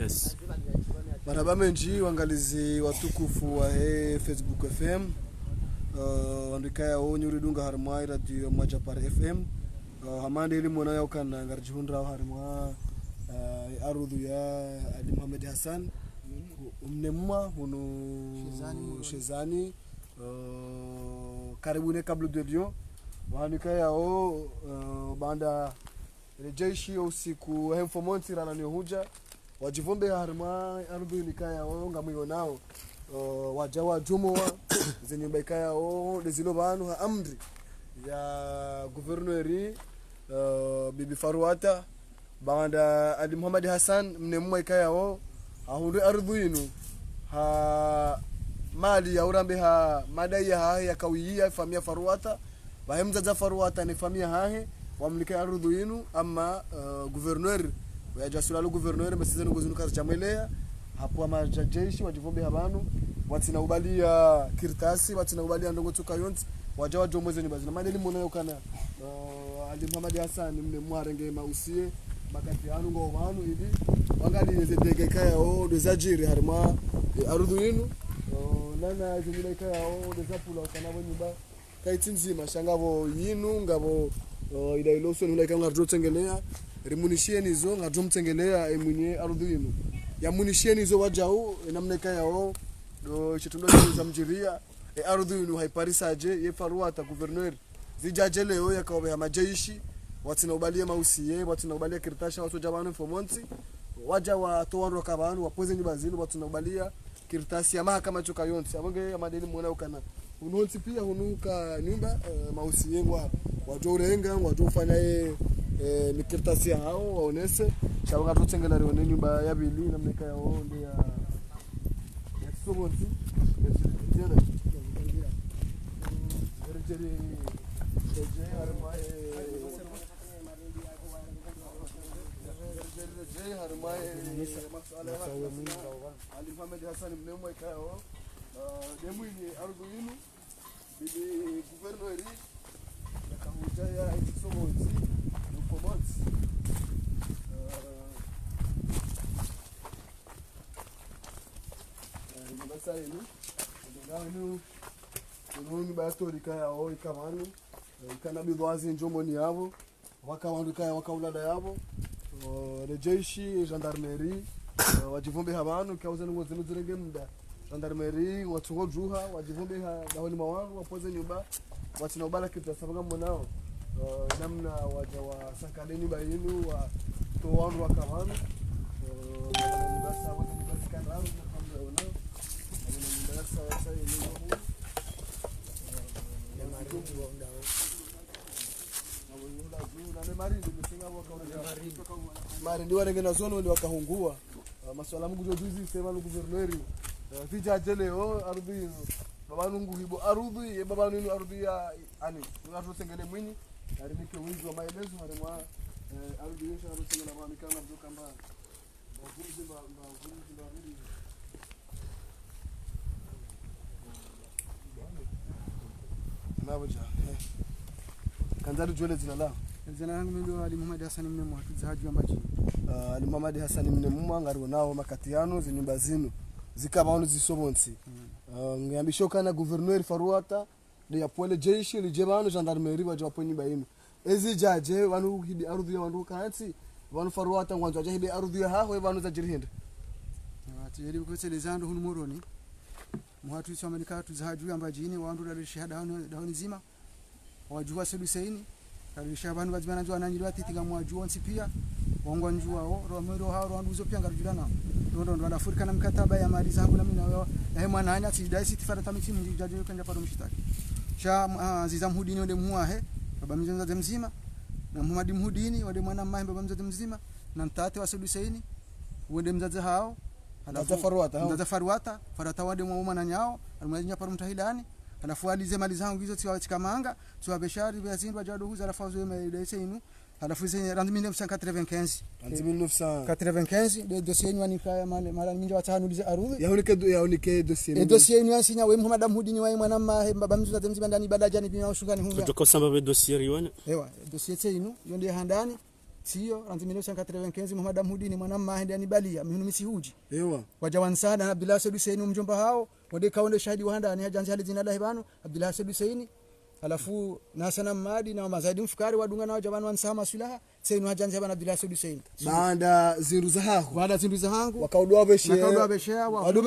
Yes. Marhaba menji wangalizi watukufu wa Facebook FM. Andikaya o nyuridunga harmai radio Majapar FM. Hamande ili mwana yao kana ngarjihundra harma arudhu ya Ali Muhammad Hassan umnemma hunu Shezani karibuni kabla de Wanikaya o banda rejeshi usiku hemfomonti rana ni huja wajivombe harma arudhu nikaya o ngamwe nao wajawa jumo zenye baikaya o dezilo banu amri ya guverneri Bibi Faruata banda Ali Muhammad Hassan mnemwa ikaya o ahundu arudhu inu ha mali ya urambe ha madai ya kawiyia famia Faruata bahemza za Faruata ni famia hahe wamlika arudhu inu ama guverneri ya jasulalu guverneri mbasizenu gozunuka chamelea hapo ama jeshi wajivombe habanu watina ubalia kirtasi watina ubalia ndongo tuka yonti wajawa jomoze ni bazina madeli mona yokana Ali Muhammad Hassan mne mwarenge mausie makati anu ngo wanu hivi wangali zedege kaya o dezajiri harma arudhu inu nana zimile kaya o dezapula kanabo nyumba kaitinzima shangavo yinu ngavo ida iloso nula kanga drotengelea remunisheni zo ngadromtengelea emunye arudhu inu ya munisheni zo wajau namne kaya o chitundo za mjiria arudhu inu haiparisaje ye Faruata guverneur zijaje leo yakawa majeshi watina ubalie mausie watina ubalie kirtasha watu jabanu fomonti waja wa towanro kabanu wapoze nyibazinu watina ubalia kirtasi ya mahakama choka yonti abonge amadeni muona ukana unonti pia hunuka nyumba mausie ngwa watu urenga watu ufanya mikirtasi hao waonese shawanga tutengela rione nyumba ya bili na meka yao ndia ya somonti ya jere Ali Muhammad Hassan mnemwa ikao demu ni arudhu inu bibi guverneri yakahuja ya isomonzi ukomonzi mbasa inu ndanganu ununi batori kaya o ikamanu ikana bidwazi njomoni yabo wakawandu kaya wakaulada yabo rejeshi gendarmerie wajivombe habanu kauza ngozi nuzurenge mda gendarmerie watuhojuha wajivombe dawani mawangu wapoze nyumba watina ubala kitu sabaga mwanao namna waja wa sakadeni bayinu wa towandu wakawanu basa wani basi kanaru kamra unao na basa yenu mari ndio wanengena zono ndio wakahungua maswala mungu jojuzi sema lu guverneri vijaje leo arudhi baba nungu hibo arudhi baba nunu arudhi ya ani tunatosengele mwini arimike wizi wa maelezo harima arudhi yesha arusengela mwa mikanga mdo kamba mavuzi mbili naboja kanzari jwele zilala Jina langu mimi Ali Muhammad Hassan mnemwa tuzaji ambaji Ali Muhammad Hassan mnemwa ngari nao makatiano zinyumba zinu zikabaonu zisobonsi ngambisho kana guverneur Faruata de yapole jeshi lijebanu gendarmerie wajapo nyumba yinu ezi jaje wanu hidi arudhi ya wandu kanati wanu Faruata ngwanzo jaje hidi arudhi ya haho wanu za jirihinde tiyeli kuselezando hunumuroni muhatu somanika tuzaji ambaji ni wandu la shahada dauni zima wajua sedusaini kalisha abantu bazimana njwa nanjirwa titiga mwaju onsi pia wongo njwa o romero ha rondu zo pia ngarujirana ndo ndafurika na mkataba ya mali zangu na mimi na mwana hanya sidai sitifara tamiti mjaje kanja paro mshitaki sha aziza mhudini ode muahe baba mzenza mzima na Muhammad mhudini ode mwana mmahe baba mzenza mzima na mtate wa sedusaini ode mzaze hao halafu Faruata wade mwana nyao alimwanya paro mtahidani alafu alize mali zangu hizo tiwa chikamanga tiwa beshari bazindwa jado huza alafu zo maidese inu alafu zenye rand 1995 de dossier ni wanika mala minja watano lize arudhi yaonike dossier dossier ni ansinya we Muhammad Mhudini wa mwana ma baba mzuza temzi ndani badaja ni bina ushungani huza tuko samba be dossier yone ewa dossier inu yonde handani sio ranzi 1995 Muhammad Mhudi ni mwana mahindi anibalia mihunu misihuji ewa wajawan sana na Abdullah Said Hussein mjomba hao wade kaonde shahidi wahanda ni hajanzi hali jina lahi banu Abdullah Said Hussein alafu na sana madi na mazaidi mfukari wadunga na wajaban wansama sulaha senu hajanzi bana Abdullah Said Hussein baada zinduza hako baada zinduza hangu wakaudwa beshe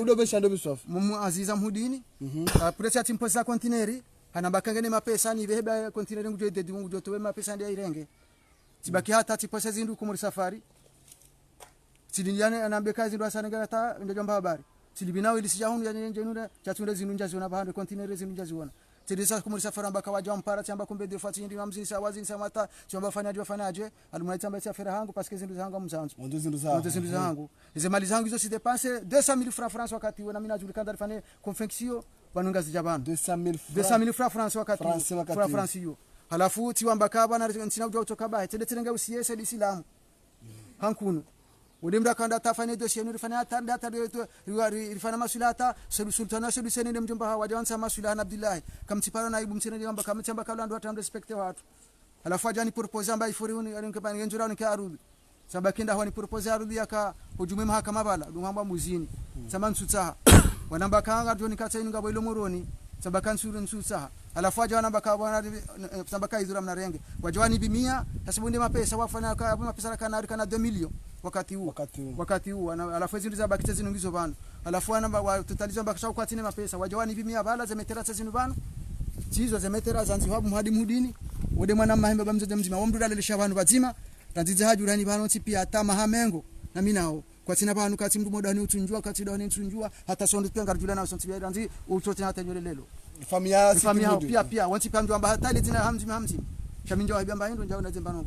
udobesha ndo biswafu mumu Aziza Mhudini presa timpoza kontineri hanabakangene mapesa ni veheba kontineri ngujo dedi ngujo towe mapesa ndia irenge tibaki hata tipoza zindu kumuri safari tidinjane anambe kazi ndo asana ngata ndo jamba habari tilibinawe lisijahunu ya njenura chatunde zinunja ziona bahande kontineri zinunja ziona tidisa kumuri safari ambaka waja mpara chamba kumbe dio fati ndi mamzini sawazi samata chamba fanyaje alumai chamba cha fera hangu paske zindu zangu mzanzo ndo zindu zangu ize mali zangu hizo si dépenser 200,000 francs France wakati wana mina julikana alifanya confection banunga zijabana 200,000 francs France wakati France hiyo halafu tiwamba bana ntina ujwa kutoka bae tende usiyese Islamu hankunu udimda kanda tafanya dossier nilifanya hata data ilifanya masulata sultana Hussein ndio mjomba hawa wajanza masulana Abdullah kamtipana naibu mtende kwamba kamchamba kala ndo atambe respect watu halafu ajani propose amba ifuriuni alinkapa ngenjura ni karudi sabakinda hawani propose arudi aka hujumu mahakama bala dumamba muzini samansu tsaha wanamba kanga joni katsa ngabo ilo moroni sabakan suru nsutsaha alafu aja wanamba kabana sabaka izura mnarenge wajwani bimia tasabunde mapesa wafanya ka mapesa kana 2 million wakati huu alafu hizo za bakita zinungizo bana alafu wanamba totaliza mpaka kwa tine mapesa wajwani bimia bala zemetera zinu bana chizo zemetera zanzi habu Muhammad Mhudini wode mwana mahembe bamzote mzima womdula lelisha bantu bazima tanzize hajurani bano tipia hata mahamengo na minao kwa tina banu kati mdu modani utunjua kati dani utunjua hata sondo pia ngarjula na sonti ranzi utote hata nyolelelo familia pia wanti pia mdu amba hata ile jina hamzi shaminja wa bamba ndo njao na zembano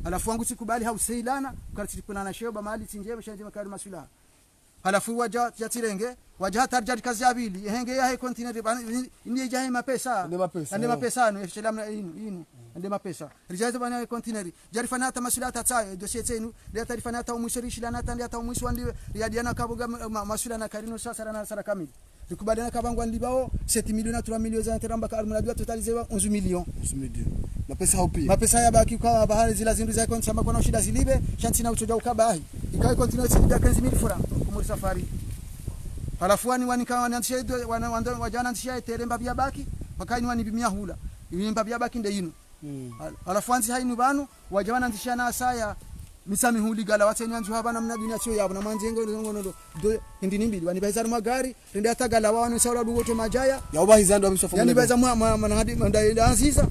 alafu wangu sikubali hauseilana kati kuna na sheba mali tinjebe shanje makari masula alafu waja yatirenge waja hata jadi kazi abili henge ya continent ni jahe mapesa ande mapesa no shelamna inu ande mapesa rijaza bana continent jari fana hata masula tata dossier tenu ndio taarifa hata umshirishi lana hata ndio umshwa ndio yadiana kabuga masula na karino sasa na sara kamili tukubaliana kabangwa ndibao 7 milioni na 3 milioni za teramba ka almunajua totalizewa 11 milioni mapesa haupi mapesa ya baki kwa bahari zila zindu za konti samba kuna shida zilibe shanti na uchoja ukabahi ikae continue ya 15000 francs kumuri safari alafu wani kawa wanantisha wajana ntisha teremba bia baki wakaini wani bimia hula ibimba bia baki nde yinu alafu anzi hainu banu wajana ntisha na asaya misami huli gala wateni wanzu habana mna dunia sio yabo na manjengo ngono do ndini mbili wani baizana magari rende hata gala wao ni sawa dugote majaya ya ubahizando amshafu yani baiza manahadi ndai anziza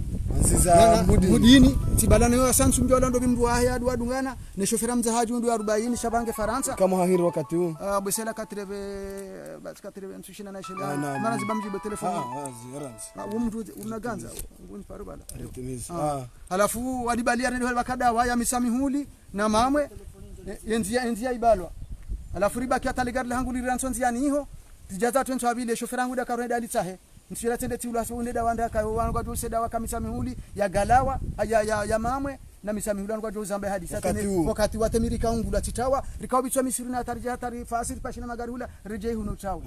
Mhudini tibalana yo sansu mjola ndo bimdu haya adu adungana ne shofera mzahaji ndo 40 shabange Faransa kama hahiri wakati huu bosela 80 bas 80 tushina na shela mara zibamjibe telefoni mtu unaganza uniparu bala alafu wadibalia ndio bakada waya misamihuli na mamwe enzia ibalwa alafu riba kia taligari hangu liranzonzi yani hiyo tijaza twenzo abile shofera yangu dakaro ndali tsahe nsira tende tiula sonde da wanda ka wangu kwa seda wakamisa mihuli ya galawa ya mamwe na misamihuli wangu kwa zamba hadi sasa wakati watemirika ungu la titawa rikao bichwa misiri na tarija hatari fasiri pashina magari hula rejei huno chao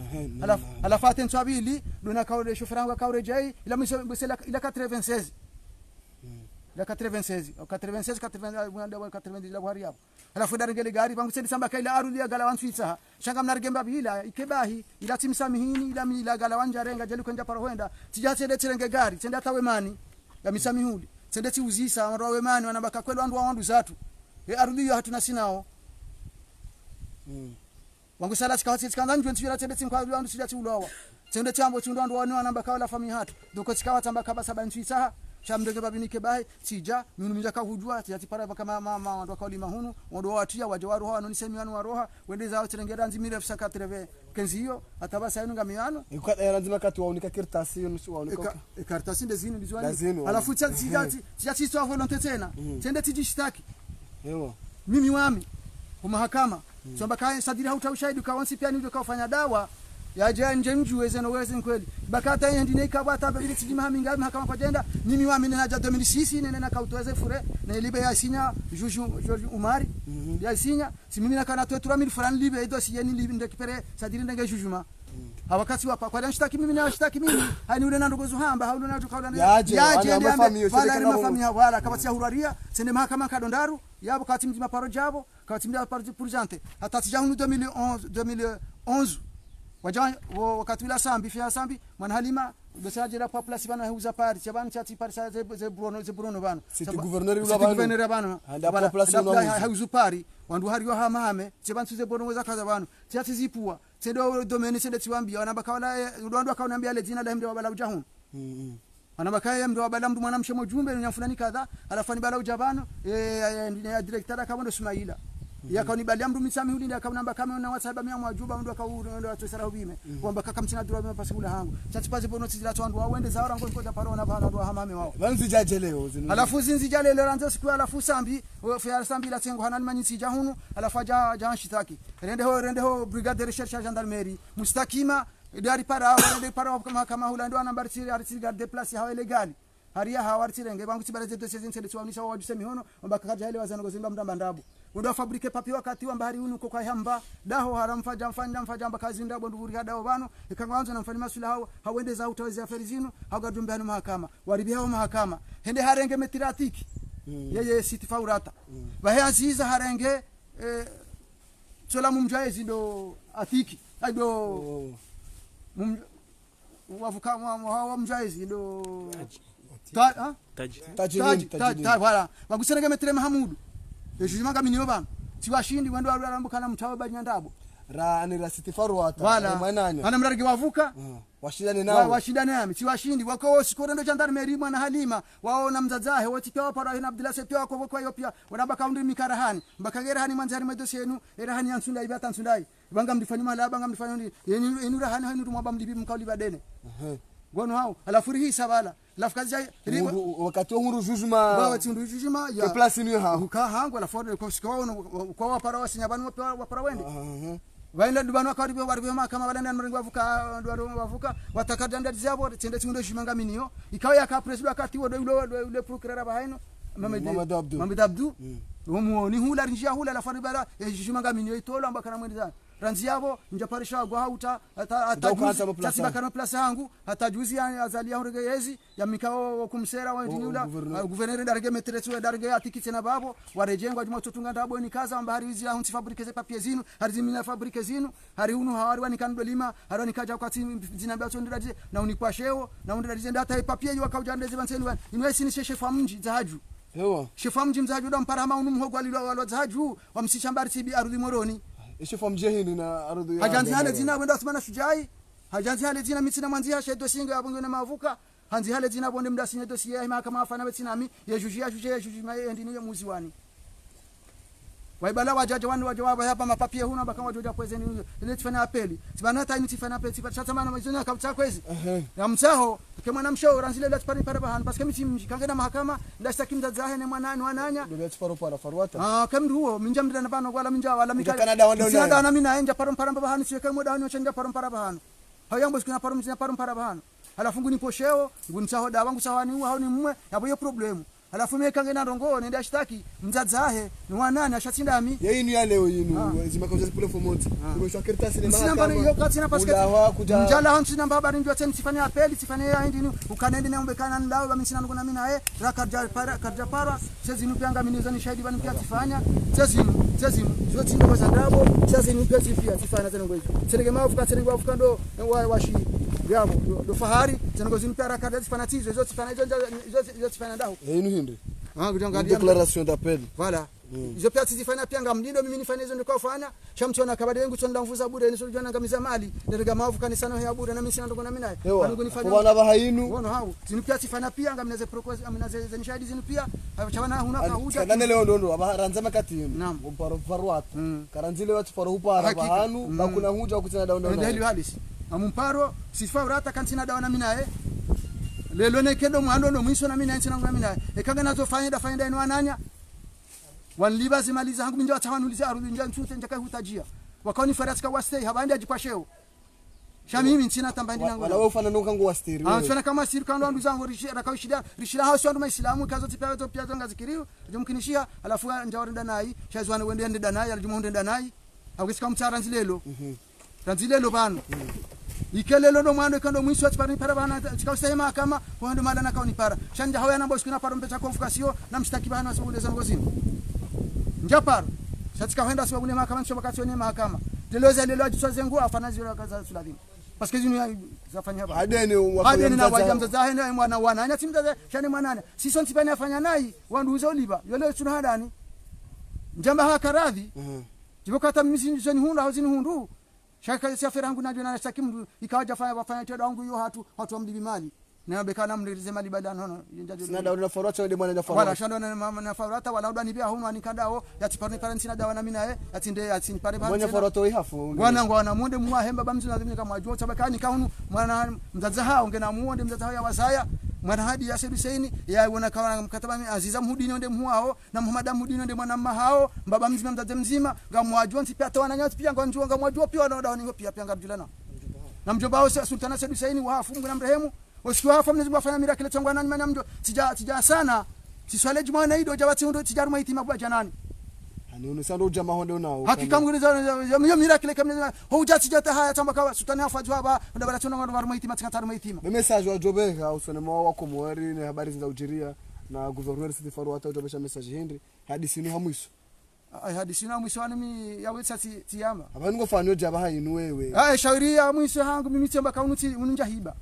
alafu atenzo abili dona kaule shofera yangu ka rejei ila misela ila 96 la 96 la buhari hapo alafu darengele gari bangu sedi samba kaila arudi ya gala wansuisa shanga mnargemba bila ikebahi ila timsamihini ila mila gala wanja renga jeli kwenda parohenda tijasede tirenge gari tenda tawemani ya misamihuli tende tiuzisa waro wemani wanabaka kwelo wandu zatu arudi yo hatuna sinao wangu sala sikawati sikanda njwe ntira tende tinkwa wandu sijati ulowa tende chambo chundu wandu wanabaka wala fami hatu doko sikawa tamba kaba saba nsuisa shamdege babinike bae sija mimi mjaka hujua tiati para kama mama watu kauli mahunu wado watia waje waro hawa noni semi wanu waroha wende zao tirengera nzimire fsaka treve kenzi hiyo atabasa yenu ngamiano ikwa era nzima katu waonika kirtasi hiyo nusu waonika kartasi ndezini ndizwani alafu tijati sio volonte tena tende tijishtaki ewa mimi wami kwa mahakama kwamba kai sadiri hautaushahidi kwa wansi pia ndio kafanya dawa ya nje mjuweze no weze kweli bakata yendi ne kabata bili tijima minga mahakama kwa jenda mimi wa mimi na ja 2006 nene na kautweze fure na libe ya sinya juju umari ya sinya si mimi na kana 3000 francs libe edo si yeni libe ndekipere sadiri ndenge jujuma hawakati wapa kwa nashtaki mimi na washtaki mimi hani ule nando gozuhamba hauna nato kaula yaje wala mafamia wala kabati huraria sende mahakama kadondaru yabo kati mjima paro jabo kati mjima paro purjante hata tijahunu 2011 wajan wakati ila sambi mwana halima besaje la population bana huza pari chabani chati pari ze Bruno bana c'était gouverneur bana la population huza pari wandu hariyo hamame chabani tuze Bruno weza kaza bana chati zipua sedo domaine sende tiwambia wanamba kawala wandu akaunambia le jina la mde wabala ujahun wanamba kaya mde wabala mdu mwana mshemo jumbe na fulani kadha alafani bala ujabano ya director akabondo Sumaila yakoni bali amdu misami hudi akaunamba kama na wasaba mia mwajuba ndo akaunda atosara ubime kwamba kaka mtina dura mwa pasikula hangu chati paze bono tizila twandu waende zaora ngo za parona bana ndo hamame wao banzi jajeleo alafu zinzi jale le ranzo siku alafu sambi fya sambi la tengo hanan manyisi jahunu alafu ja shitaki rende ho brigade de recherche gendarmerie mustakima dari para kama hula ndo nambari arti garde place hawa legali haria hawartirenge bangu tibareze to sezen sele twamnisha wajuse mihono mbaka kaja ile wazana gozimba mdamba ndabu ndo fabrike papi wakati wa mbari unu kwa hamba daho haramfaja mfanja mbakazi ndabo nduri hadaho bano ikangwanza namfanya masula hao hawende za utawezi aferi zinu hagadumbe hanu mahakama waribi hao mahakama hende harenge metiratiki yeye siti faurata bahe aziza harenge sola mumjaezi ndo atiki aido wavuka wa mjaezi ndo taji voilà bagusenega metere Mahamudu ejumanga minyo bana tiwashindi wendo arambukana mtawa banyandabo ra ni rasitifaru hata mwananya ana mrarige wavuka washindane nao washindane nami tiwashindi wako sikore ndo gendarmerie mwana Halima wao na mzazahe wote kwa para na Abdullah Sepia kwa hiyo pia wanabaka undi mikarahani mbakagera hani manzari medosi yenu era hani ansundai bata ansundai banga mdifanya mala banga mdifanya yenu rahani hani tumwaba mdibi mkauli badene gono hao alafu hii sabala alafu kazi wakati huru jujuma wakati huru jujuma ya place ni hao ka hangu alafu kwa wapara wasinyabani wapara wende waenda dubano akari byo kama walenda mrengo wavuka watakadanda zabo tende tundo shimanga minio ikawa ya ka president wakati ule procureur bahaino Mohamed Abdu ni hula rinjia hula alafu bara shimanga minio itolo ambaka na mwendezana ranzi yabo njaparisha gwa hauta hata kana place yangu hata juzi azalia uregezi ya mikao kumsera wa ndinula gouverneur darge metretu darge atikitena babo warejengwa juma tutunga ndabo ni kaza ambari hizi ya hunti fabrike ze papier zinu harizimina fabrike zinu hari unu hawari wani kando lima hari nikaja kwa zinambia tondiraje na unikwa sheo na undiraje ndata papier yo akaujandeze banseni wani inwesi ni chef mji zahaju hewa chef mji mzahaju ndo mpara ma unu mhogo alilo zahaju wamsishambari tibi arudhi moroni ishifa mjehini na ardhi ya hajanzi hale zina wenda Osmana Shujai hajanzi hale zina mitsina mwanzia shedo singa abungu na mavuka hanzi hale zina bonde mdasinye dossier mahakama afana betsinami yejujia endini ya muziwani waibala wajaje wanu wajawaba hapa mapapie huna baka wajoja kwezeni ile tifanya apeli sibana hata ini tifanya apeli sipata maana mzoni kabisa kwezi ya msaho kama namsho ranzile la tipari para bahan paske mimi kangena mahakama ndashtaki mzazahe ne mwanani wananya ndio tiparo para farwata kamdu huo minja mdana bano wala minja wala mika Canada wanda sina dana mina enja parom para bahan siwe kama dani wachenja parom para bahan hayambo sikuna parom para bahan alafu nguni posheo nguni saho da wangu sawani huo hao ni mmwe yabo yo problemu alafu meka ngena rongo nenda ashtaki mzazahe ni wanani ashatinda ami yeye ni leo yinu zimakoza pole fomoti kwa kerta sinema sina bana hiyo kati na paske njala hansi namba habari ndio tena sifanya apeli sifanya ya ndini ukanende na umbekana ndao mimi sina ngona mimi naye rakarja para sezi nupanga mimi nizani shahidi bani pia tifanya sezi zote ndio za ndabo sezi nupia pia tifanya tena ngoja serege mafuka serege mafuka ndo washi yabo do fahari tena ngozi nupia rakarja tifanya tizo zote tifanya ndao yinu hindi kujangalia declaration d'appel voilà hizo pia tizifanya pia ngamlindo mimi nifanye hizo ndiko fanya shamchona kabade yangu chonda mvuza bure ni sojana ngamiza mali ndirega mavu kanisa no ya bure na mimi sina ndoko na mimi naye wangu nifanya wana bahayinu wana hao zinu pia tifanya pia ngamnaze propose aminaze zenishadi zinu pia chawana huna kahuja kana leo ndo abaranza makati naam uparo farwat karanzile watu faro upara bahanu bakuna huja kutina dauna ndio hili halisi amumparo sifa urata kantina dauna mimi naye lelo nekedo mwando ndo mwiso na mimi na nchina nguna mimi naye ekanga nazo fanya ino ananya wanliba zimaliza hangu minja watawanuliza arudi nja nsute njaka hutajia wakaoni faratika wastei habandi ajikwasheo shamimi nchina tambandi nangu wala ufana nungangu wasteri fana kama siru kando andu zangu rishira hao sio maislamu kazo tipia to pia zonga zikiriu jumkinishia alafu njawarenda nai shazwana wende nda nai alijumuhunda nda nai akisika mtara nzilelo bano ikelelo ndo mwando kando mwisho atipari para bana chikausema kama wando mala na kauni para shanja hawa na boshkuna para mpecha konfukasio na mshtaki bana sababu za ngozini njaparo shatika henda sababu ni mahakama sio wakati ni mahakama deloza lelo ajiswaze nguo afanazi wala kaza suladini parce que zinu zafanya hapa hadeni na wajamzaza hena mwana wana anya timzaza shani mwanana sisi ntipani afanya nai wandu uza oliba yole tuna hadani njamba hakaradhi jibokata mimi zini hunda hazini hundu shaka si afera yangu najua na shtaki mtu ikawaja wafanya tendo wangu hiyo watu wamlibi mali na bekana mlize mali baada nono sina dawa na farata ndio mwana na farata wala shando na farata wala udani bia hunu anikandao yatipani pale sina dawa na mimi naye atinde atini pale pale mwana farata ihafu wana muonde muwa hemba bamzi na mimi kama ajua tabakani kahunu mwana mzaza hao ngena muonde mzaza hao ya wasaya mwana hadi ya Sedusaini ya wana kawa mkataba mimi Aziza Mhudini ndio muao na Muhammad Mhudini ndio mwana mahao baba mzima mzaza mzima ngamwajua nti pia tawana nyati pia ngonjua ngamwajua pia na dawa ningo pia ngarjulana na mjomba wao Sultana Sedusaini wa hafungu na mrehemu usikiwa hafa mnezi bafanya miracle changwa nani mana mjo sija sana siswale juma na ido jabati ndo tijaruma itima bwa janani ani unisando jamaa honde unao hakika mngiriza yo miracle kamne hoja sijata haya tamba kwa Sultana hafa jwaba ndo bara tuna ndo baruma itima tikataruma itima message wa jobe au sonema wako mwari na habari za ujiria na governor Sidi Faru hata jobesha message hindi hadi sinu hamwiso hadi sinu hamwiso mimi ya wetsa tiyama abantu ngofano jaba hayinu wewe shauri ya mwiso hangu mimi tamba kaunuti ununja hiba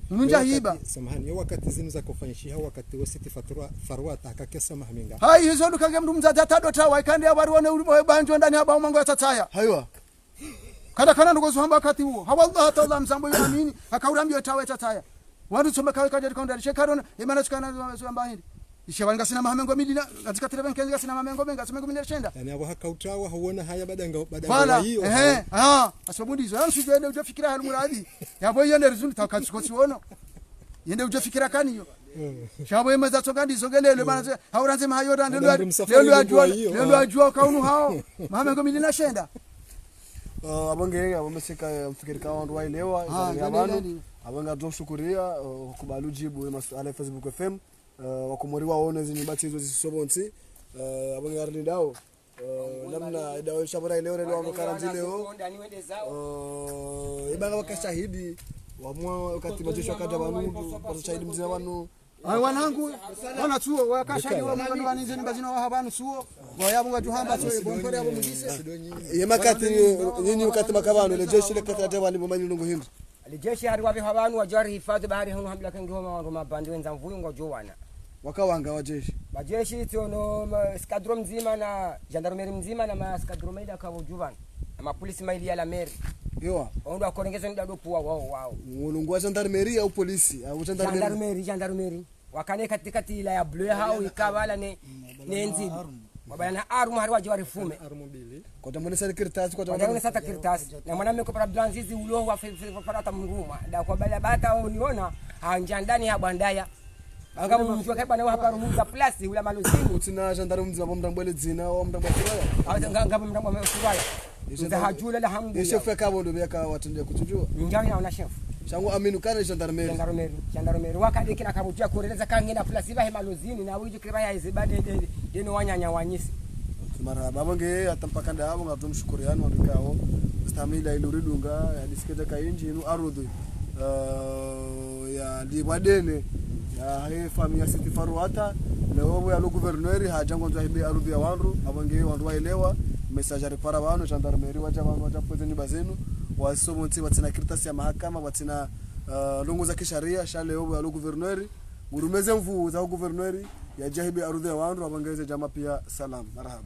Munja hiba samahani wakati zinu za kufanyishia wakati wa Sidi Faru akakesa mahaminga hai hizo ndukange mtu mzaza tado tawa ikande abaruone uri banjo ndani haba mango yatataya haiwa kana ndugo zuhamba wakati huo hawallah ta'ala mzambo yamini akaurambio tawa yatataya watu somba kawe kaje kaunda shekaron imana tukana zuhamba hindi ishawanga sina mahamengo midina katika televen kenga sina mahamengo menga somengo midina shenda yani abo hakautawa huona haya badanga hiyo asabu ndizo ansu ende ujafikira hali muradi yabo yende rizuni takatsikoti wono yende ujafikira kani hiyo shabo yemaza tokandi zongelele bana hauranze mahayo lelo ajua kaunu hao mahamengo midina shenda abonge abomeseka mfikirika wandu wailewa abantu abanga doshukuria kubalu jibu masuala Facebook FM wakomori waone zinyibati hizo zisobonsi abanga arlindao namna dawa shabara leo leo wamekaranzi leo ibanga wakashahidi wamwa wakati majisho akaja banu kwa shahidi mzima banu wanangu wana tuo wakashahidi wa mwana wanize nibazina wa habanu suo wayabunga juhamba so bonkore abo mugise yemakati nyinyi wakati makabano ile jeshi ile kati ya bani bomani ndungu hindi alijeshi hari wabi habanu wajari hifadhi bahari hunu hamla kengoma wangu mabandi wenza mvuyo ngojowana wakawanga wajeshi bajeshi tiono skadron mzima na gendarmerie mzima na maskadron maida kwa juvan na mapolisi maili ya la meri yoa ondo akorengeza ndado puwa wao mulungu wa gendarmerie au polisi au gendarmerie wakane katikati ila ya bleu hao ikabala ne nzibi wabana arumu hari waje warifume arumu mbili kwa tamone sekretari kwa tamone sekretari na mwanamke kwa Abdulaziz ulongo wa farata mnguma da kwa bala bata uniona hanja ndani ya bandaya angamu mtu kwa bana hapa rumuza plus ula malozini utina gendarme mzima mtambwele dzina au mtambwele ngamu mtambwele suraya nza hajula alhamdulillah chef yakabo ndo beka watende kutujua njani na chef shangu aminu kana gendarmerie wakati kila kabutia kueleza kangena plus iba malozini na wiji kiraya izibade deno wanyanya wanyisi marhaba bonge atampaka ndabo ngatumshukuriani wandikao stamila iluridunga diskete kainji inu arudhu ya libadene ya he famia Sidi Faru hata leo ya lo gouverneur hajango nzo hibe arudhu ya wandu abonge wandu waelewa message para bano gendarmerie wacha bano wacha pote nyumba zenu wasomonti watina kirtasi ya mahakama watina longo za kisharia shale leo ya lo gouverneur murumeze mvu za gouverneur ya jahibe arudhu ya wandu abongeze jama pia salam marhaba.